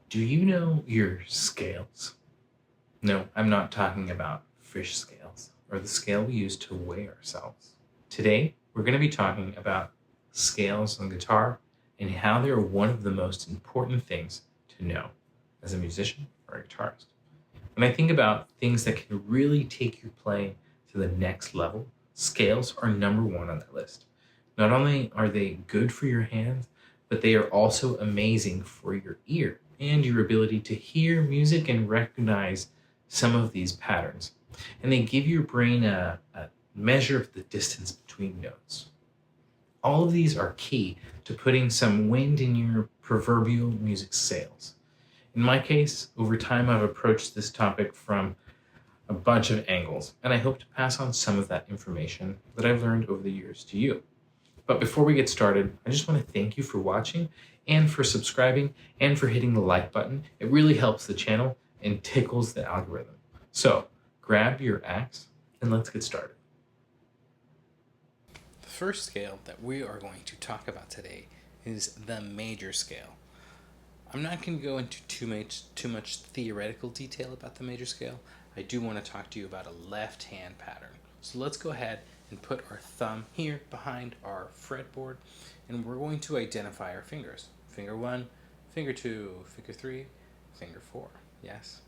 Do you know your scales? No, I'm not talking about fish scales or the scale we use to weigh ourselves. Today, we're going to be talking about scales on guitar and how they're one of the most important things to know as a musician or a guitarist. When I think about things that can really take your playing to the next level, scales are number one on that list. Not only are they good for your hands, but they are also amazing for your ear and your ability to hear music and recognize some of these patterns. And they give your brain a measure of the distance between notes. All of these are key to putting some wind in your proverbial music sails. In my case, over time, I've approached this topic from a bunch of angles, and I hope to pass on some of that information that I've learned over the years to you. But before we get started, I just want to thank you for watching and for subscribing and for hitting the like button. It really helps the channel and tickles the algorithm. So grab your axe and let's get started. The first scale that we are going to talk about today is the major scale. I'm not going to go into too much theoretical detail about the major scale. I do want to talk to you about a left hand pattern. So let's go ahead and put our thumb here behind our fretboard, and we're going to identify our fingers. Finger 1, finger 2, finger 3, finger 4. Yes?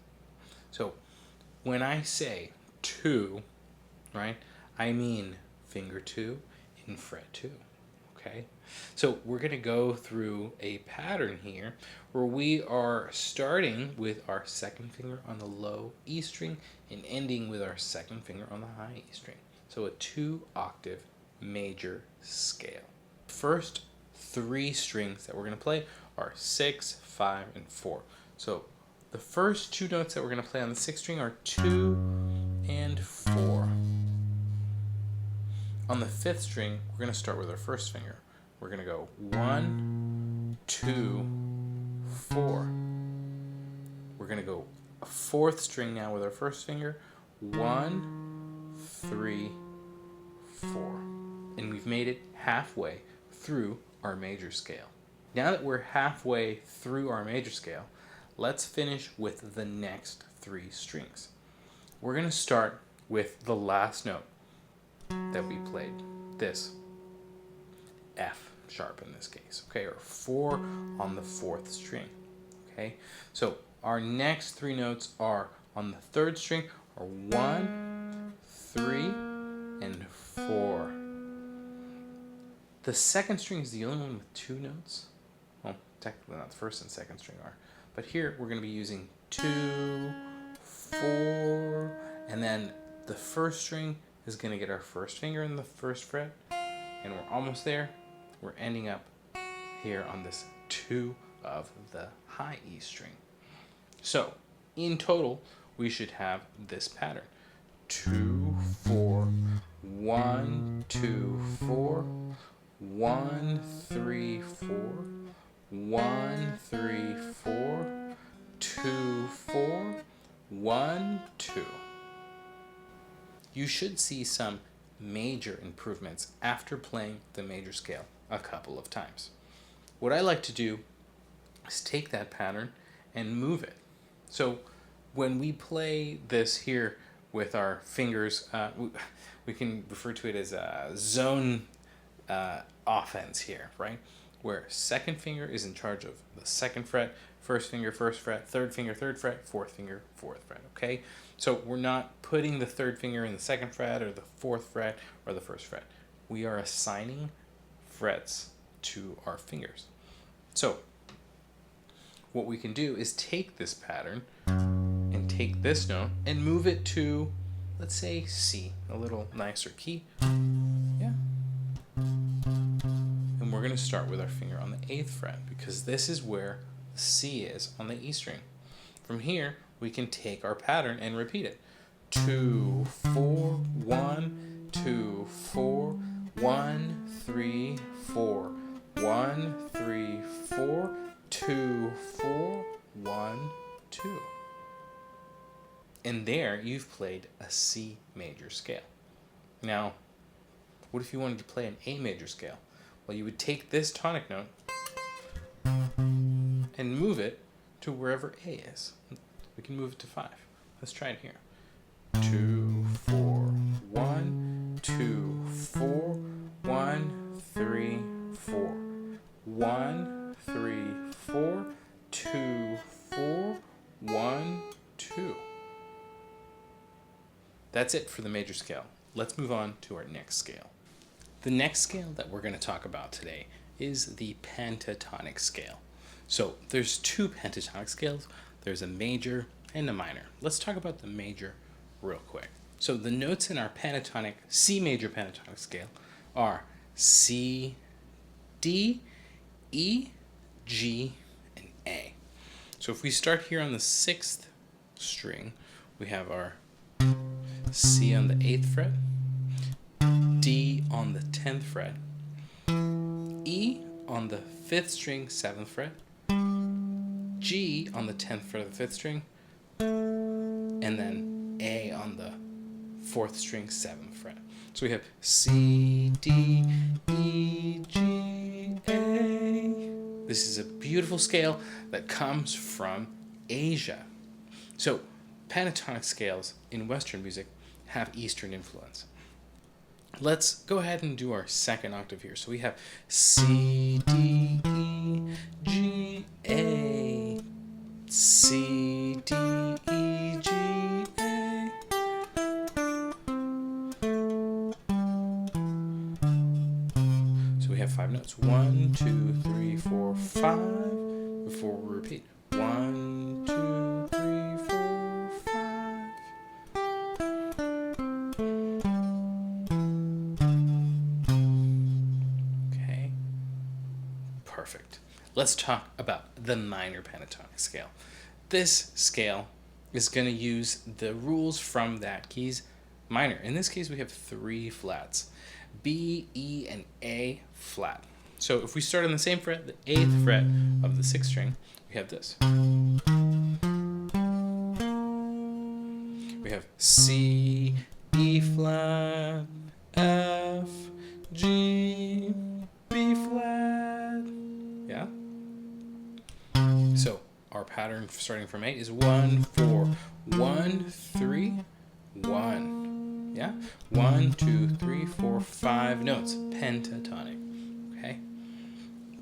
So when I say 2, right, I mean finger 2 in fret 2. Okay? So we're going to go through a pattern here where we are starting with our second finger on the low E string and ending with our second finger on the high E string. So a 2-octave major scale. First 3 strings that we're going to play are 6, 5, and 4. So the first 2 notes that we're going to play on the 6th string are 2 and 4. On the 5th string, we're going to start with our first finger. We're going to go 1, 2, 4. We're going to go a 4th string now with our first finger. 1, 3, 4. And we've made it halfway through our major scale. Now that we're halfway through our major scale, let's finish with the next 3 strings. We're going to start with the last note that we played, this F sharp in this case, okay, or 4 on the 4th string, okay? So our next 3 notes are on the 3rd string are 1, 3, and 4. The 2nd string is the only one with 2 notes. Well, technically not the 1st and 2nd string are, but here we're going to be using 2, 4, and then the 1st string is going to get our first finger in the 1st fret, and we're almost there. We're ending up here on this 2 of the high E string. So in total, we should have this pattern: 2, 4, 1, 2, 4, 1, 3, 4, 1, 3, 4, 2, 4, 1, 2. You should see some major improvements after playing the major scale a couple of times. What I like to do is take that pattern and move it. So when we play this here with our fingers, we can refer to it as a zone offense here, right? Where second finger is in charge of the 2nd fret, first finger, 1st fret, 3rd finger, 3rd fret, 4th finger, 4th fret, okay? So we're not putting the 3rd finger in the 2nd fret or the 4th fret or the 1st fret. We are assigning frets to our fingers. So what we can do is take this pattern and take this note and move it to, let's say, C, a little nicer key. Yeah. And we're going to start with our finger on the 8th fret because this is where C is on the E string. From here, we can take our pattern and repeat it. 2, 4, 1, 2, 4, 1, 3, 4, 1, 3, 4, 2, 4, 1, 2. And there you've played a C major scale. Now, what if you wanted to play an A major scale? Well, you would take this tonic note and move it to wherever A is. We can move it to 5. Let's try it here. 2, 4, 1, 2, 4, 1, 3, 4. 1, 3, 4, 2, 4, 1, 2. That's it for the major scale. Let's move on to our next scale. The next scale that we're going to talk about today is the pentatonic scale. So there's two pentatonic scales. There's a major and a minor. Let's talk about the major real quick. So the notes in our pentatonic, C major pentatonic scale are C, D, E, G, and A. So if we start here on the 6th string, we have our C on the 8th fret, D on the 10th fret, E on the 5th string, 7th fret, G on the 10th fret of the 5th string, and then A on the 4th string, 7th fret. So we have C, D, E, G, A. This is a beautiful scale that comes from Asia. So pentatonic scales in Western music have Eastern influence. Let's go ahead and do our second octave here. So we have C, D, E, G, A. C, D, E, G, A. So we have 5 notes. 1, 2, 3, 4, 5. Before we repeat. 1, 2, 3, 4, 5. Okay. Perfect. Let's talk about the minor pentatonic scale. This scale is going to use the rules from that key's minor. In this case, we have 3 flats. B, E, and A flat. So if we start on the same fret, the 8th fret of the 6th string, we have this. We have C, E flat, F, G, B flat. Yeah? So our pattern starting from 8 is 1, 4, 1, 3, 1. Yeah? 1, 2, 3, 4, 5 notes. Pentatonic. Okay?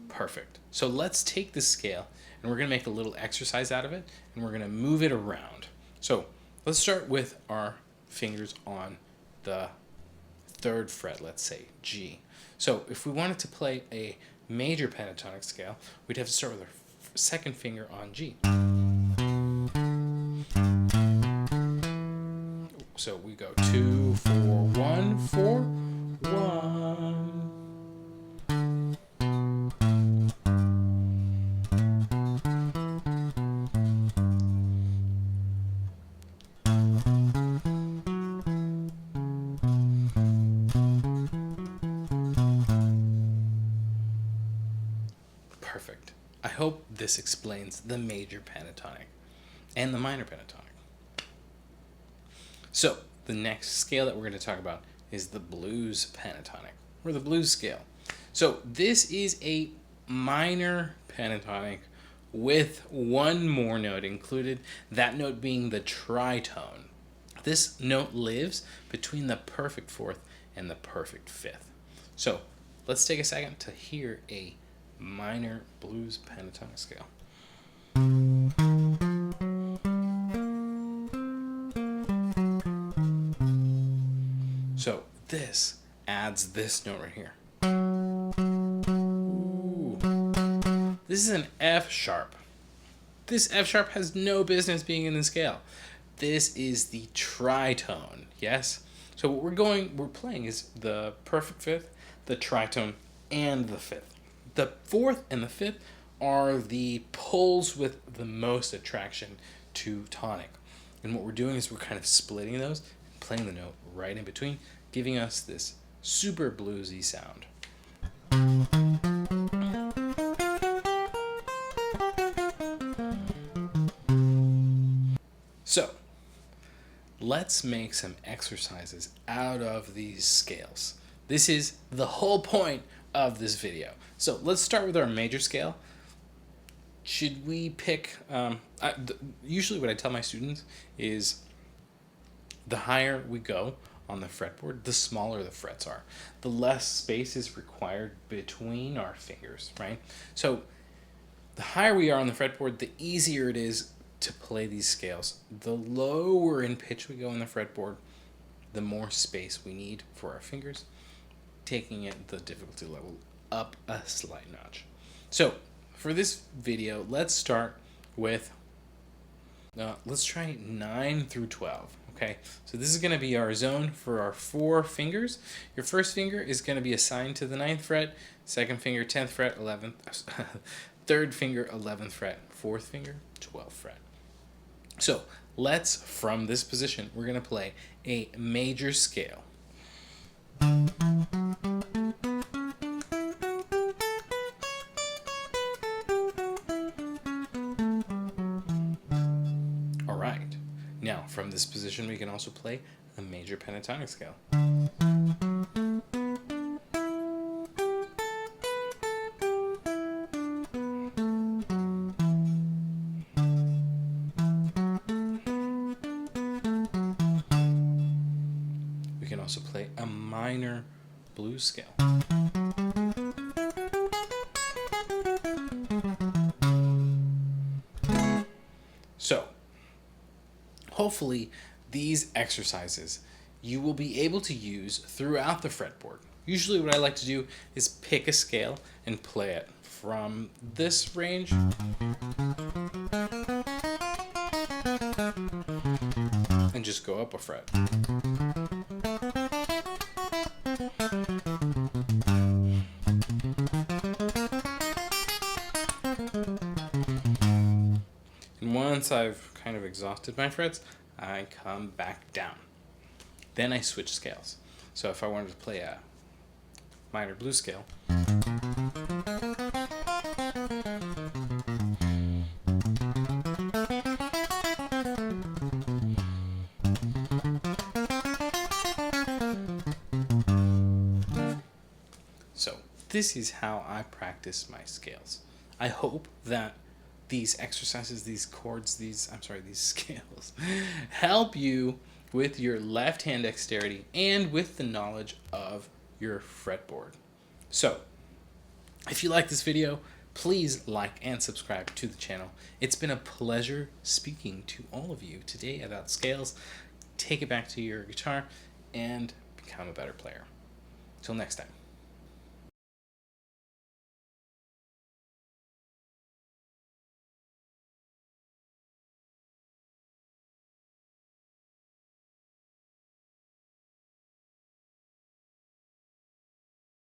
Perfect. So let's take this scale and we're going to make a little exercise out of it and we're going to move it around. So let's start with our fingers on the 3rd fret, let's say G. So if we wanted to play a major pentatonic scale, we'd have to start with our 2nd finger on G. So we go 2, 4, 1, 4, 1. Perfect. I hope this explains the major pentatonic and the minor pentatonic. So the next scale that we're going to talk about is the blues pentatonic, or the blues scale. So this is a minor pentatonic with one more note included, that note being the tritone. This note lives between the perfect 4th and the perfect 5th. So let's take a second to hear a minor blues pentatonic scale. So this adds this note right here. Ooh. This is an F sharp. This F sharp has no business being in the scale. This is the tritone, yes? So what we're playing is the perfect 5th, the tritone, and the 5th. The 4th and the 5th are the poles with the most attraction to tonic. And what we're doing is we're kind of splitting those and playing the note right in between, giving us this super bluesy sound. So, let's make some exercises out of these scales. This is the whole point of this video. So let's start with our major scale. should we pick, usually what I tell my students is the higher we go on the fretboard, the smaller the frets are. The less space is required between our fingers, right? So the higher we are on the fretboard, the easier it is to play these scales. The lower in pitch we go on the fretboard, the more space we need for our fingers, taking it the difficulty level up a slight notch. So for this video, let's start with, let's try 9 through 12. Okay, so this is going to be our zone for our 4 fingers. Your first finger is going to be assigned to the 9th fret, second finger 10th fret, 11th, third finger 11th fret, fourth finger 12th fret. So let's, from this position, we're going to play a major scale. Now, from this position, we can also play a major pentatonic scale. We can also play a minor blues scale. So, hopefully, these exercises you will be able to use throughout the fretboard. Usually what I like to do is pick a scale and play it from this range and just go up a fret. And once I've kind of exhausted my frets, I come back down. Then I switch scales. So if I wanted to play a minor blues scale, so this is how I practice my scales. I hope that these exercises, these chords, these scales help you with your left hand dexterity and with the knowledge of your fretboard. So, if you like this video, please like and subscribe to the channel. It's been a pleasure speaking to all of you today about scales. Take it back to your guitar and become a better player. Till next time.